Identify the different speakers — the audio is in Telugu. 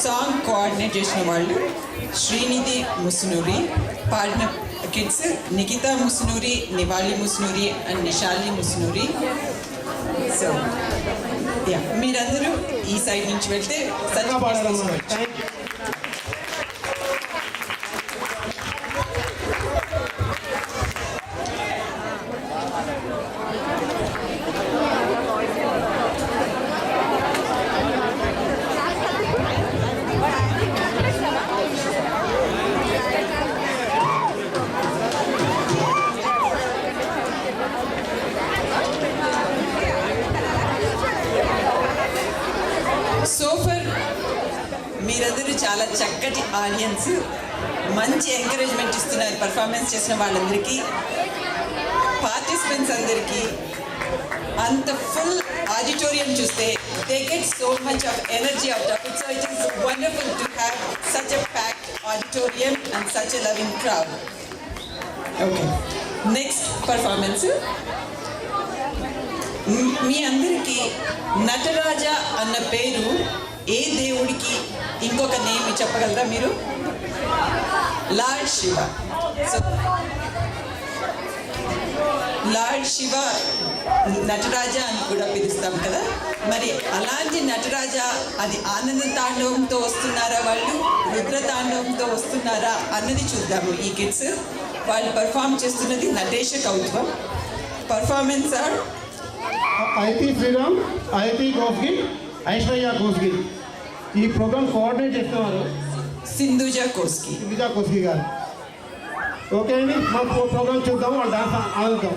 Speaker 1: సాంగ్ కోఆర్డినేట్ చేసిన వాళ్ళు శ్రీనిధి ముసునూరి, పాడిన kids Nikhita Musunuri, Nivali Musunuri and Nishali Musunuri. So మీరందరూ ఈ సైడ్ నుంచి వెళ్తే సోఫర్ మీరందరూ చాలా చక్కటి ఆడియన్స్, మంచి ఎంకరేజ్మెంట్ ఇస్తున్నారు పర్ఫార్మెన్స్ చేసిన వాళ్ళందరికీ, పార్టిసిపెంట్స్ అందరికీ. అంత ఫుల్ ఆడిటోరియం చూస్తే they get so much of energy out of it. So it is wonderful to have such a packed auditorium and such a loving crowd. Okay, next performance మీ అందరికీ నటరాజ అన్న పేరు ఏ దేవుడికి ఇంకొక నేమ్ చెప్పగలరా మీరు? Lord Shiva. So lord Shiva Nataraja అని కూడా పిలుస్తాం కదా. మరి అలాంటి నటరాజ అది ఆనంద తాండవంతో వస్తున్నారా, వాళ్ళు రుద్ర తాండవంతో వస్తున్నారా అన్నది చూద్దాము. ఈ కిడ్స్ వాళ్ళు పర్ఫామ్ చేస్తున్నది Natesha Kauthvam. Performance are
Speaker 2: IP Sriram, IP Kosgil, Aishwarya Kosgil. ఈ ప్రోగ్రామ్ కోఆర్డినేట్ చేస్తున్నారు
Speaker 1: సింధుజ కోస్గి
Speaker 2: గారు. ఓకే అండి, మా ప్రోగ్రామ్ చూద్దాము, వాళ్ళ డాన్స్ ఆడుతాం.